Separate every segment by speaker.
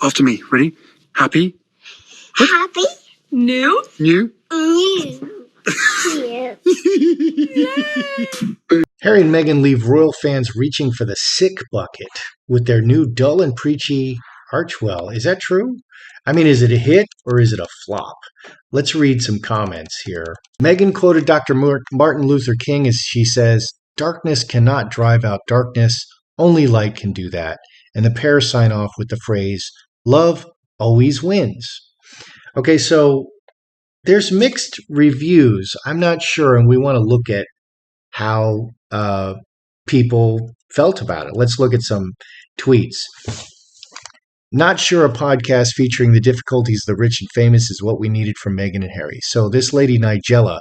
Speaker 1: After me. Ready? Happy?
Speaker 2: Happy?
Speaker 1: New?
Speaker 2: New.
Speaker 3: Harry and Meghan leave royal fans reaching for the sick bucket with their new dull and preachy Archwell. Is that true? I mean, is it a hit or is it a flop? Let's read some comments here. Meghan quoted Dr. Martin Luther King as she says, "Darkness cannot drive out darkness. Only light can do that." And the pair sign off with the phrase, "Love always wins." Okay, so there's mixed reviews. I'm not sure, and we want to look at how people felt about it. Let's look at some tweets. Not sure a podcast featuring the difficulties of the rich and famous is what we needed from Meghan and Harry. So this lady Nigella,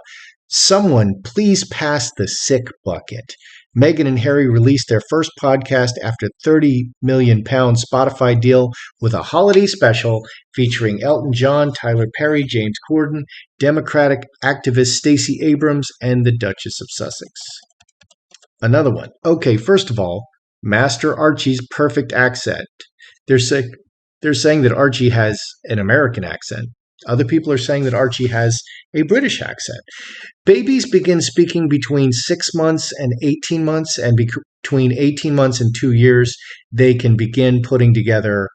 Speaker 3: someone please pass the sick bucket. Meghan and Harry released their first podcast after £30 million Spotify deal with a holiday special featuring Elton John, Tyler Perry, James Corden, Democratic activist Stacey Abrams, and the Duchess of Sussex. Another one. Okay, first of all, Master Archie's perfect accent. They're saying that Archie has an American accent. Other people are saying that Archie has a British accent. Babies begin speaking between 6 months and 18 months, and between 18 months and 2 years, they can begin putting together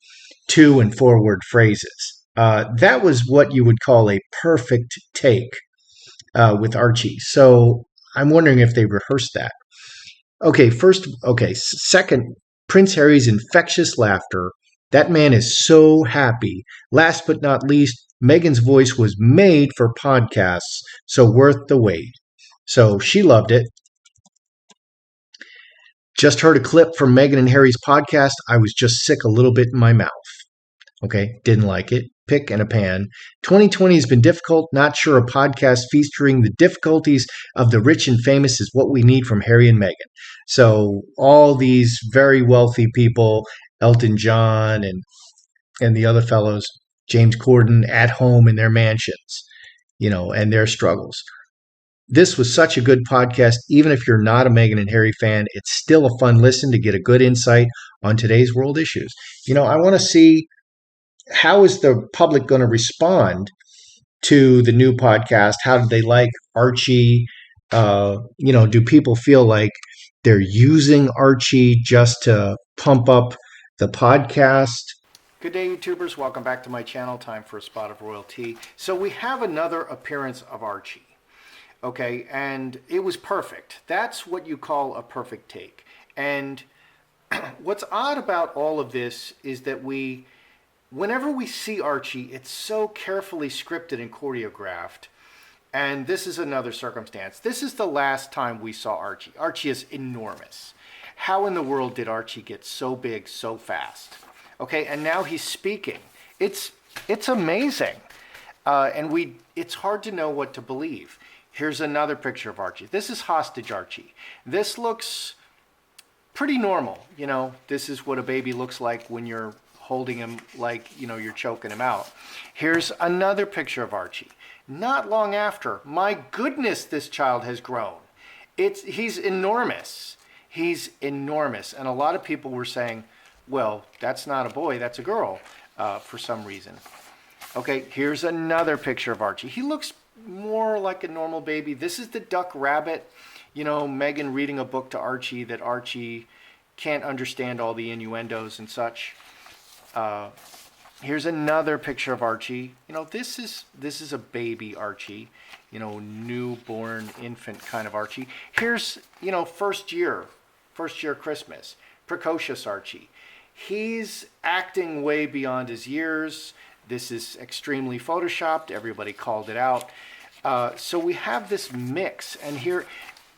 Speaker 3: 2 and 4 word phrases. That was what you would call a perfect take with Archie. So I'm wondering if they rehearsed that. Second, Prince Harry's infectious laughter. That man is so happy. Last but not least, Meghan's voice was made for podcasts, so worth the wait. So she loved it. Just heard a clip from Meghan and Harry's podcast. I was just sick a little bit in my mouth. Okay, didn't like it. Pick and a pan. 2020 has been difficult. Not sure a podcast featuring the difficulties of the rich and famous is what we need from Harry and Meghan. So all these very wealthy people, Elton John and the other fellows, James Corden, at home in their mansions, and their struggles. This was such a good podcast. Even if you're not a Meghan and Harry fan, it's still a fun listen to get a good insight on today's world issues. I want to see, how is the public going to respond to the new podcast? How did they like Archie? Do people feel like they're using Archie just to pump up the podcast?
Speaker 4: Good day, YouTubers. Welcome back to my channel. Time for a spot of royalty. So we have another appearance of Archie. Okay, and it was perfect. That's what you call a perfect take. And what's odd about all of this is that whenever we see Archie, it's so carefully scripted and choreographed. And this is another circumstance. This is the last time we saw Archie. Archie is enormous. How in the world did Archie get so big so fast? Okay, and now he's speaking. It's amazing. It's hard to know what to believe. Here's another picture of Archie. This is hostage Archie. This looks pretty normal. This is what a baby looks like when you're holding him like, you're choking him out. Here's another picture of Archie. Not long after, my goodness, this child has grown. He's enormous. He's enormous. And a lot of people were saying, well, that's not a boy, that's a girl, for some reason. Okay, here's another picture of Archie. He looks more like a normal baby. This is the duck rabbit. Meghan reading a book to Archie that Archie can't understand all the innuendos and such. Here's another picture of Archie. This is a baby Archie, newborn infant kind of Archie. Here's, first year Christmas, precocious Archie. He's acting way beyond his years. This is extremely photoshopped. Everybody called it out. So we have this mix, and here,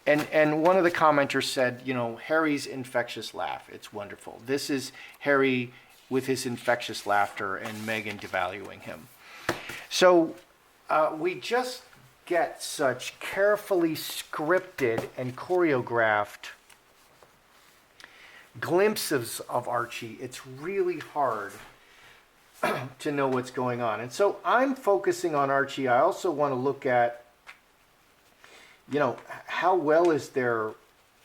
Speaker 4: and one of the commenters said, Harry's infectious laugh. It's wonderful. This is Harry with his infectious laughter and Meghan devaluing him. So we just get such carefully scripted and choreographed glimpses of Archie. It's really hard to know what's going on. And so I'm focusing on Archie. I also want to look at, how well is their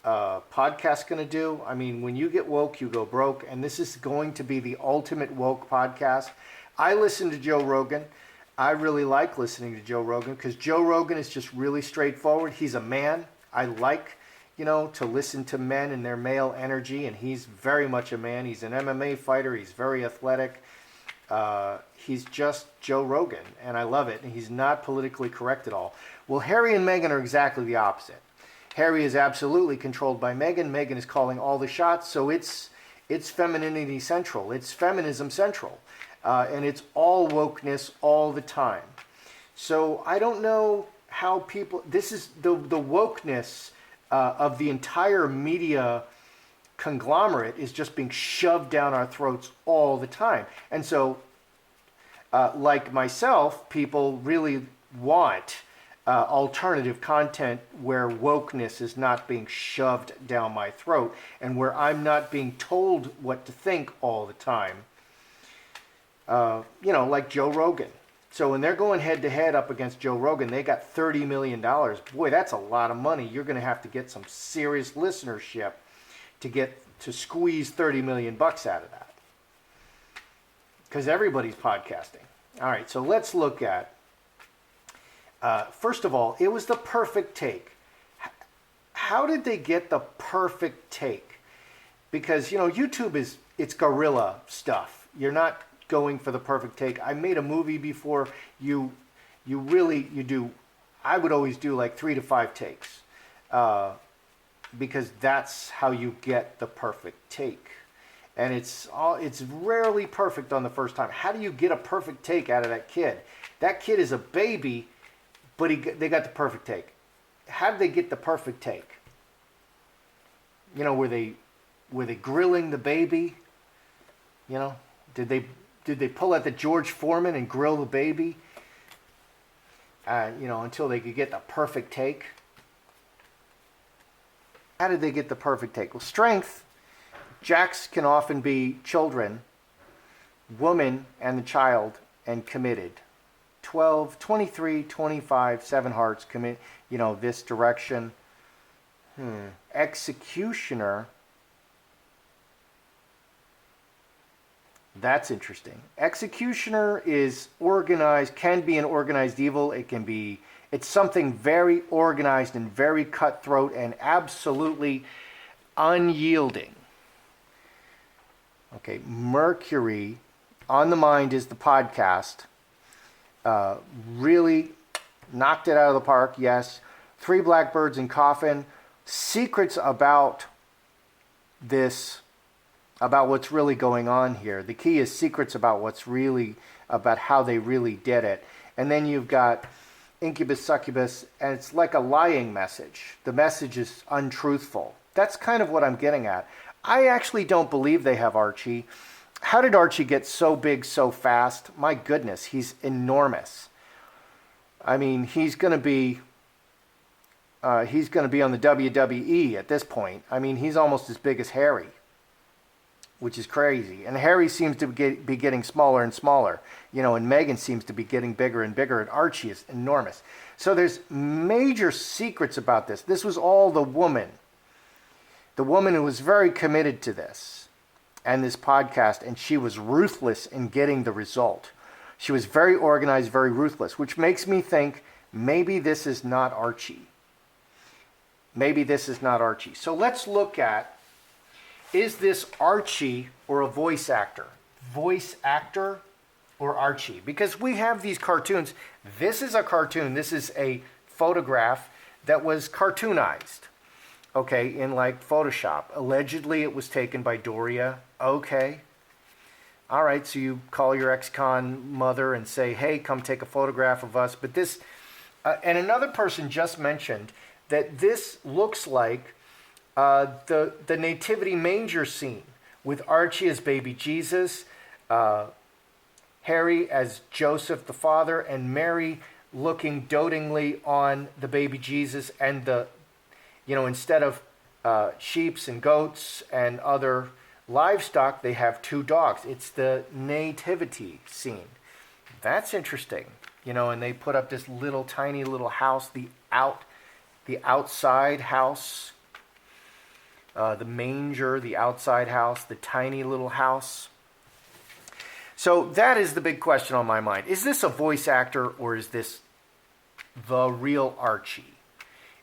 Speaker 4: podcast going to do? I mean, when you get woke, you go broke, and this is going to be the ultimate woke podcast. I listen to Joe Rogan. I really like listening to Joe Rogan because Joe Rogan is just really straightforward. He's a man. I like, to listen to men and their male energy, and he's very much a man. He's an MMA fighter. He's very athletic. He's just Joe Rogan, and I love it. And he's not politically correct at all. Well, Harry and Meghan are exactly the opposite. Harry is absolutely controlled by Meghan. Meghan is calling all the shots, so it's femininity central. It's feminism central. And it's all wokeness all the time. So I don't know how people... This is the wokeness of the entire media conglomerate is just being shoved down our throats all the time. And so, like myself, people really want alternative content where wokeness is not being shoved down my throat and where I'm not being told what to think all the time. Like Joe Rogan. So when they're going head to head up against Joe Rogan, they got $30 million. Boy, that's a lot of money. You're going to have to get some serious listenership to squeeze 30 million bucks out of that. Because everybody's podcasting. All right, so let's look at, first of all, it was the perfect take. How did they get the perfect take? Because, YouTube it's guerrilla stuff. You're not going for the perfect take. I made a movie before. You do. I would always do like 3 to 5 takes, because that's how you get the perfect take. And it's rarely perfect on the first time. How do you get a perfect take out of that kid? That kid is a baby, but they got the perfect take. How did they get the perfect take? Were they grilling the baby? Did they pull out the George Foreman and grill the baby? Until they could get the perfect take. How did they get the perfect take? Well, strength. Jacks can often be children, woman and the child, and committed. 12, 23, 25, 7 hearts, commit, this direction. Executioner. That's interesting. Executioner is organized, can be an organized evil. It's something very organized and very cutthroat and absolutely unyielding. Okay, Mercury, On the Mind is the podcast. Really knocked it out of the park, yes. 3 Blackbirds in Coffin. Secrets about this, about what's really going on here. The key is secrets about about how they really did it. And then you've got Incubus, Succubus, and it's like a lying message. The message is untruthful. That's kind of what I'm getting at. I actually don't believe they have Archie. How did Archie get so big so fast? My goodness, he's enormous. I mean, he's going to be on the WWE at this point. I mean, he's almost as big as Harry, which is crazy. And Harry seems to be getting smaller and smaller, and Meghan seems to be getting bigger and bigger, and Archie is enormous. So there's major secrets about this. This was all the woman who was very committed to this and this podcast, and she was ruthless in getting the result. She was very organized, very ruthless, which makes me think maybe this is not Archie. Maybe this is not Archie. So let's look at, is this Archie or a voice actor? Voice actor or Archie? Because we have these cartoons. This is a cartoon. This is a photograph that was cartoonized, okay, in like Photoshop. Allegedly, it was taken by Doria. Okay. All right, so you call your ex-con mother and say, hey, come take a photograph of us. But this, and another person just mentioned that this looks like the nativity manger scene with Archie as baby Jesus, Harry as Joseph the father, and Mary looking dotingly on the baby Jesus, and instead of sheeps and goats and other livestock, they have 2 dogs. It's the nativity scene. That's interesting. And they put up this tiny little house, the outside house. the manger, the outside house, the tiny little house. So that is the big question on my mind. Is this a voice actor or is this the real Archie?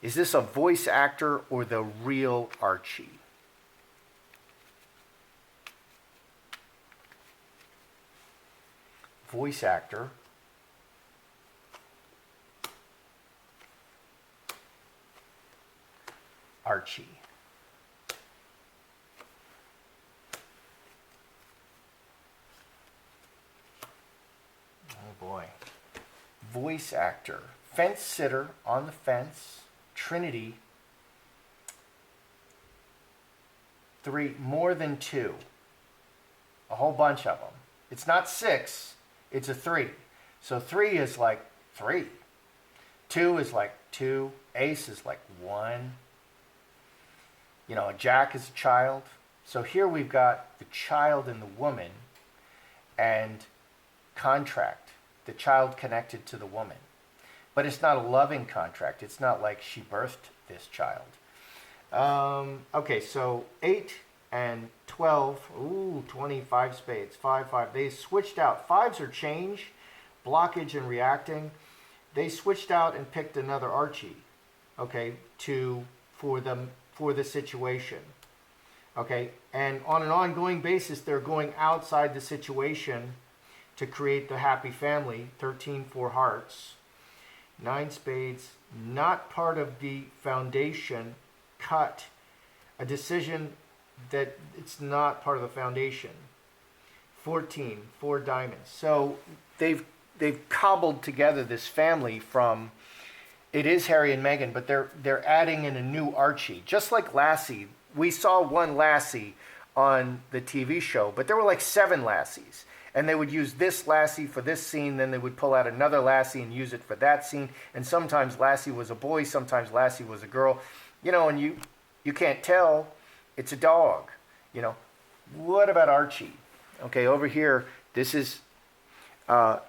Speaker 4: Is this a voice actor or the real Archie? Voice actor. Archie. Oh boy. Voice actor. Fence sitter on the fence. Trinity. 3, more than 2. A whole bunch of them. It's not 6, it's a 3. So 3 is like 3. 2 is like 2. Ace is like 1. You know, a jack is a child. So here we've got the child and the woman and contract. The child connected to the woman. But it's not a loving contract. It's not like she birthed this child. Okay, so 8 and 12. Ooh, 25 spades. 5, 5. They switched out. 5s are change, blockage, and reacting. They switched out and picked another Archie. Okay, for the situation. Okay, and on an ongoing basis, they're going outside the situation to create the happy family. 13, 4 hearts. 9 spades, not part of the foundation, cut. A decision that it's not part of the foundation. 14, 4 diamonds. So they've cobbled together this family from, it is Harry and Meghan, but they're adding in a new Archie. Just like Lassie. We saw one Lassie on the TV show, but there were like 7 Lassies. And they would use this Lassie for this scene, then they would pull out another Lassie and use it for that scene. And sometimes Lassie was a boy, sometimes Lassie was a girl. You know, and you can't tell, it's a dog. You know, what about Archie? Okay, over here, this is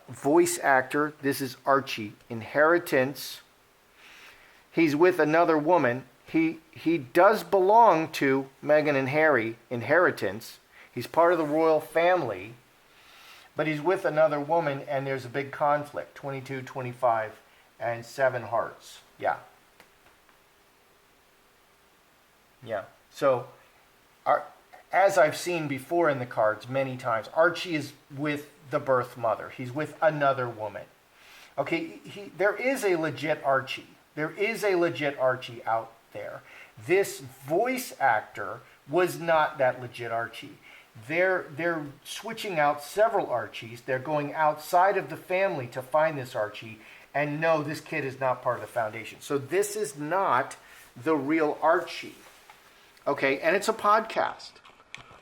Speaker 4: voice actor. This is Archie. Inheritance. He's with another woman. He does belong to Meghan and Harry. Inheritance. He's part of the royal family. But he's with another woman, and there's a big conflict. 22, 25, and 7 hearts. Yeah. Yeah. So, as I've seen before in the cards many times, Archie is with the birth mother. He's with another woman. Okay, there is a legit Archie. There is a legit Archie out there. This voice actor was not that legit Archie. They're switching out several Archies. They're going outside of the family to find this Archie. And no, this kid is not part of the foundation. So this is not the real Archie. Okay, and it's a podcast.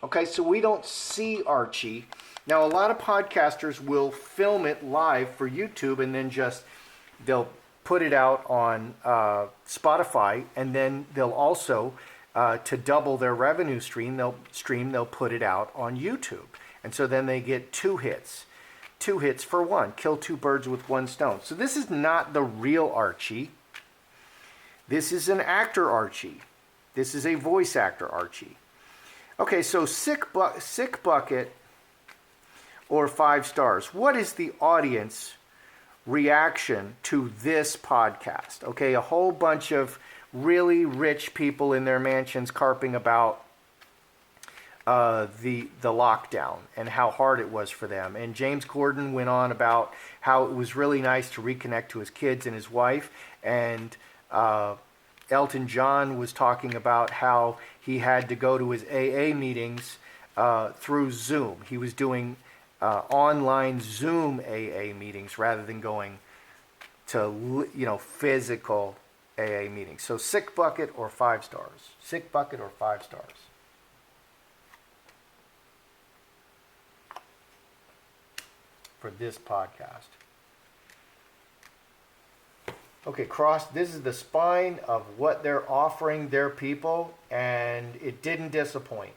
Speaker 4: Okay, so we don't see Archie. Now, a lot of podcasters will film it live for YouTube and then they'll put it out on Spotify, and then they'll also, to double their revenue stream, they'll put it out on YouTube. And so then they get 2 hits. 2 hits for 1. Kill 2 birds with 1 stone. So this is not the real Archie. This is an actor Archie. This is a voice actor Archie. Okay, so sick bucket or 5 stars. What is the audience reaction to this podcast? Okay, a whole bunch of really rich people in their mansions carping about the lockdown and how hard it was for them. And James Corden went on about how it was really nice to reconnect to his kids and his wife. And Elton John was talking about how he had to go to his AA meetings through Zoom. He was doing online Zoom AA meetings rather than going to physical AA meetings. So sick bucket or 5 stars. Sick bucket or 5 stars. For this podcast. Okay, cross. This is the spine of what they're offering their people, and it didn't disappoint.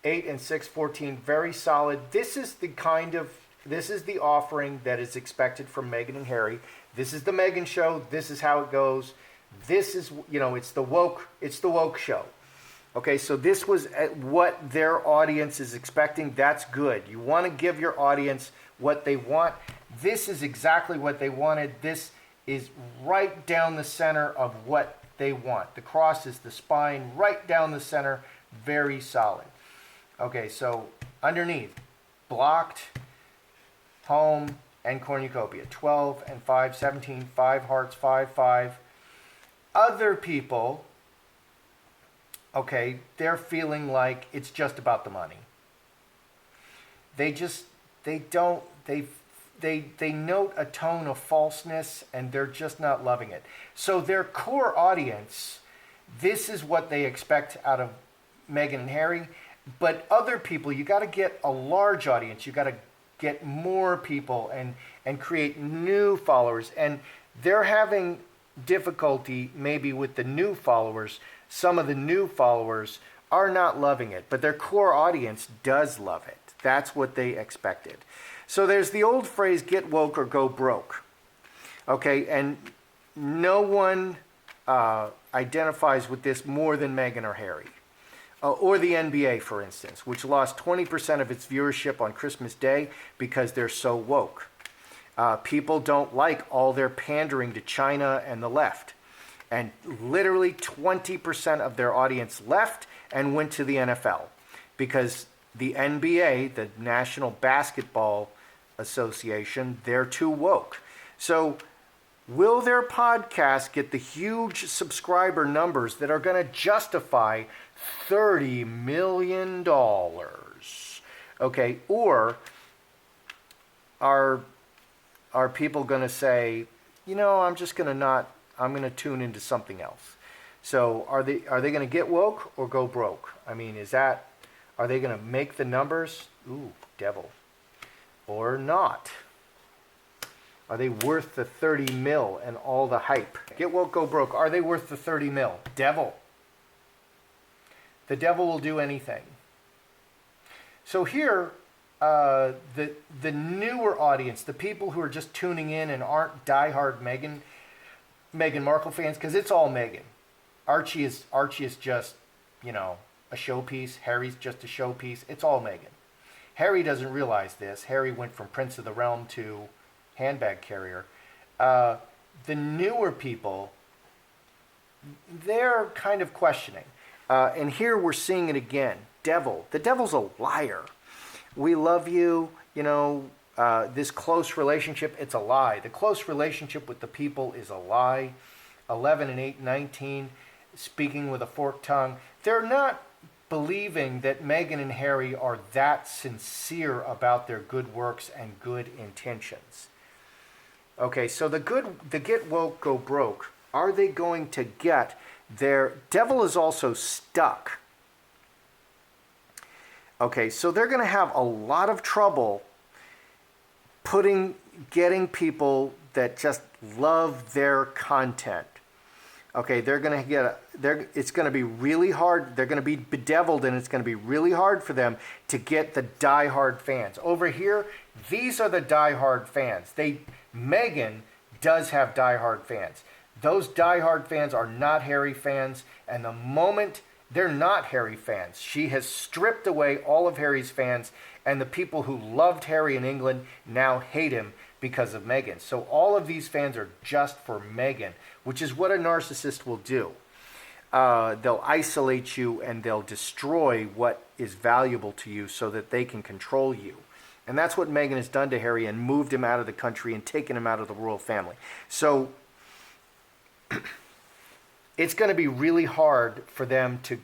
Speaker 4: 8 and 6, 14, very solid. This is the offering that is expected from Meghan and Harry. This is the Meghan show. This is how it goes. This is, it's the woke show. Okay, so this was what their audience is expecting. That's good. You want to give your audience what they want. This is exactly what they wanted. This is right down the center of what they want. The cross is the spine, right down the center, very solid. Okay, so underneath, blocked, home, and cornucopia. 12 and 5, 17, 5 hearts, 5, 5. Other people, okay, they're feeling like it's just about the money. They note a tone of falseness, and they're just not loving it. So their core audience, this is what they expect out of Meghan and Harry. But other people, you got to get a large audience. You got to get more people and create new followers. And they're having difficulty maybe with the new followers. Some of the new followers are not loving it, but their core audience does love it. That's what they expected. So there's the old phrase, get woke or go broke. Okay, and no one identifies with this more than Meghan or Harry. Or the NBA, for instance, which lost 20% of its viewership on Christmas Day because they're so woke. People don't like all their pandering to China and the left. And literally 20% of their audience left and went to the NFL because the NBA, the National Basketball Association, they're too woke. So will their podcast get the huge subscriber numbers that are going to justify $30 million? Okay, or are people going to say, you know, I'm going to tune into something else? So are they going to get woke or go broke? I mean, are they going to make the numbers? Ooh, devil. Or not? Are they worth the 30 mil and all the hype? Get woke, go broke. Are they worth the 30 mil? Devil. The devil will do anything. So here, the newer audience, the people who are just tuning in and aren't diehard Meghan Markle fans, because it's all Meghan. Archie is just, you know, a showpiece. Harry's just a showpiece. It's all Meghan. Harry doesn't realize this. Harry went from Prince of the Realm to handbag carrier. The newer people, they're kind of questioning. And here we're seeing it again. Devil. The devil's a liar. We love you. You know, this close relationship, it's a lie. The close relationship with the people is a lie. 11 and 8, 19, speaking with a forked tongue. They're not believing that Meghan and Harry are that sincere about their good works and good intentions. Okay, so the get woke, go broke, are they going to get their... Devil is also stuck. Okay, so they're going to have a lot of trouble getting people that just love their content. Okay, it's going to be really hard. They're going to be bedeviled, and it's going to be really hard for them to get the diehard fans. Over here, these are the diehard fans. Meghan does have diehard fans. Those diehard fans are not Harry fans, and the moment they're not Harry fans, she has stripped away all of Harry's fans, and the people who loved Harry in England now hate him because of Meghan. So all of these fans are just for Meghan, which is what a narcissist will do. They'll isolate you and they'll destroy what is valuable to you so that they can control you. And that's what Meghan has done to Harry and moved him out of the country and taken him out of the royal family. So it's going to be really hard for them to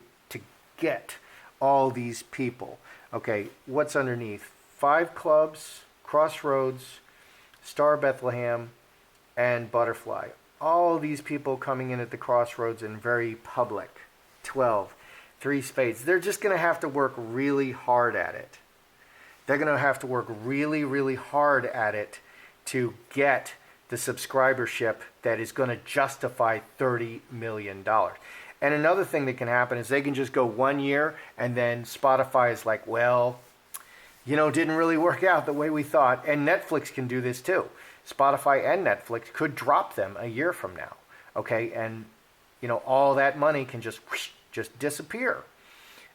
Speaker 4: get all these people. Okay, what's underneath? 5 clubs, crossroads, Star Bethlehem, and Butterfly. All these people coming in at the crossroads and very public. 12, 3 spades. They're just going to have to work really hard at it. They're going to have to work really, really hard at it to get the subscribership that is going to justify $30 million. And another thing that can happen is they can just go 1 year and then Spotify is like, well, you know, didn't really work out the way we thought. And Netflix can do this too. Spotify and Netflix could drop them a year from now. Okay, and you know, all that money can just disappear.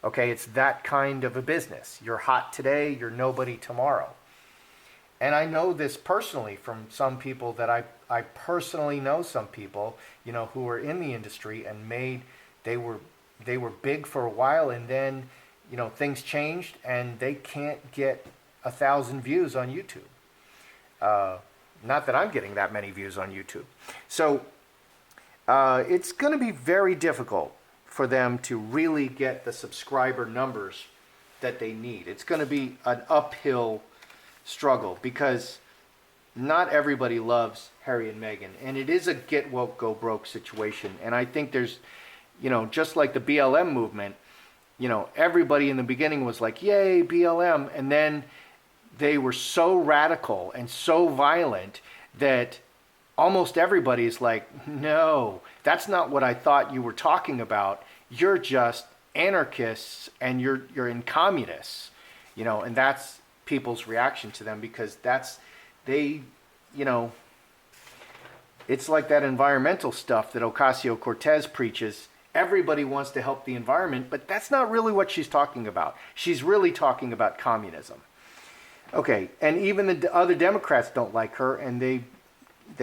Speaker 4: Okay, it's that kind of a business. You're hot today, you're nobody tomorrow. And I know this personally from some people that I personally know some people, you know, who are in the industry and they were big for a while, and then, you know, things changed and they can't get 1,000 views on YouTube. Not that I'm getting that many views on YouTube. So it's going to be very difficult for them to really get the subscriber numbers that they need. It's going to be an uphill struggle because not everybody loves Harry and Meghan, and it is a get woke, go broke situation. And I think there's, you know, just like the BLM movement, you know, everybody in the beginning was like, yay, BLM, and then they were so radical and so violent that almost everybody is like, no, that's not what I thought you were talking about. You're just anarchists and you're in communists, you know, and that's people's reaction to them because they, you know, it's like that environmental stuff that Ocasio-Cortez preaches. Everybody wants to help the environment, but that's not really what she's talking about. She's really talking about communism. Okay, and even the other Democrats don't like her, and they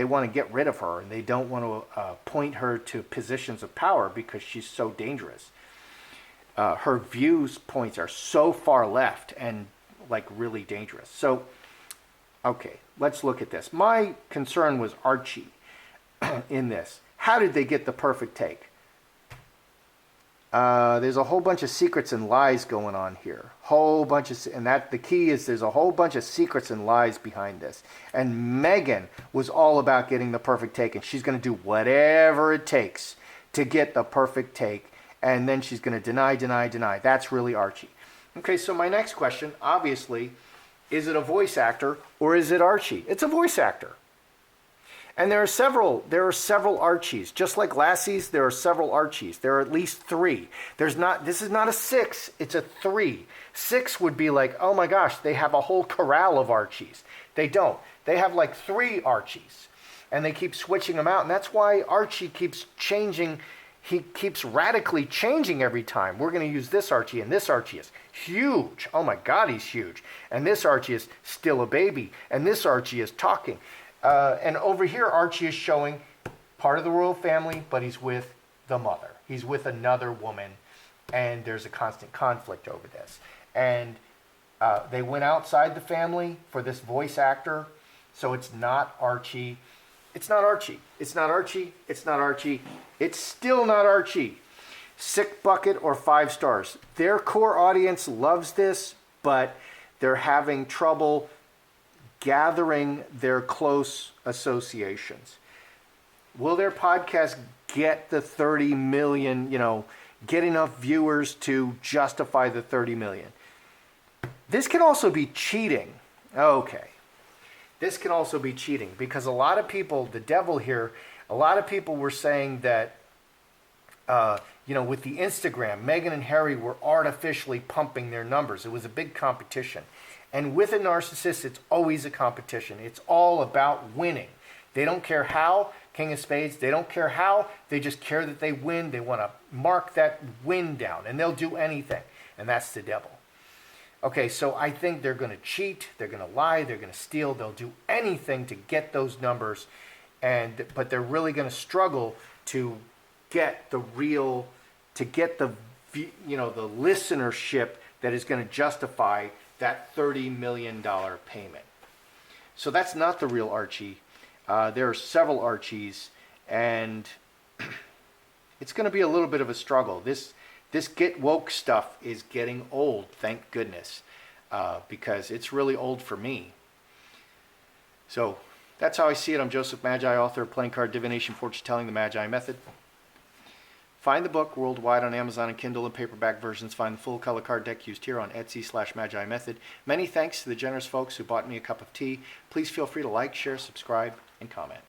Speaker 4: want to get rid of her, and they don't want to appoint her to positions of power because she's so dangerous. Her points are so far left and like really dangerous. So, okay, let's look at this. My concern was Archie in this. How did they get the perfect take? There's a whole bunch of secrets and lies going on here. The key is there's a whole bunch of secrets and lies behind this. And Meghan was all about getting the perfect take, and she's going to do whatever it takes to get the perfect take, and then she's going to deny. That's really Archie. Okay, so my next question, obviously, is it a voice actor or is it Archie? It's a voice actor. And there are several Archies. Just like Lassie's, there are several Archies. There are at least 3. This is not a 6, it's a 3. 6 would be like, oh my gosh, they have a whole corral of Archies. They don't. They have like 3 Archies. And they keep switching them out. And that's why Archie keeps changing. He keeps radically changing every time. We're going to use this Archie, and this Archie is huge. Oh my God, he's huge. And this Archie is still a baby. And this Archie is talking. And over here, Archie is showing part of the royal family, but he's with the mother. He's with another woman, and there's a constant conflict over this. And they went outside the family for this voice actor, so it's not Archie. It's not Archie. It's not Archie. It's not Archie. It's still not Archie. Sick bucket or 5 stars. Their core audience loves this, but they're having trouble gathering their close associations. Will their podcast get the 30 million, get enough viewers to justify the 30 million? This can also be cheating. Okay. This can also be cheating because a lot of people, the devil here, a lot of people were saying that, with the Instagram, Meghan and Harry were artificially pumping their numbers. It was a big competition. And with a narcissist, it's always a competition. It's all about winning. They don't care how, King of Spades, they don't care how, they just care that they win. They want to mark that win down, and they'll do anything. And that's the devil. Okay, so I think they're going to cheat, they're going to lie, they're going to steal, they'll do anything to get those numbers, but they're really going to struggle to get the listenership that is going to justify that $30 million payment. So that's not the real Archie. There are several Archies, and it's going to be a little bit of a struggle. This get woke stuff is getting old, thank goodness, because it's really old for me. So that's how I see it. I'm Joseph Magi, author of Playing Card Divination, Fortune Telling, the Magi Method. Find the book worldwide on Amazon and Kindle and paperback versions. Find the full color card deck used here on Etsy/Magi Method. Many thanks to the generous folks who bought me a cup of tea. Please feel free to like, share, subscribe, and comment.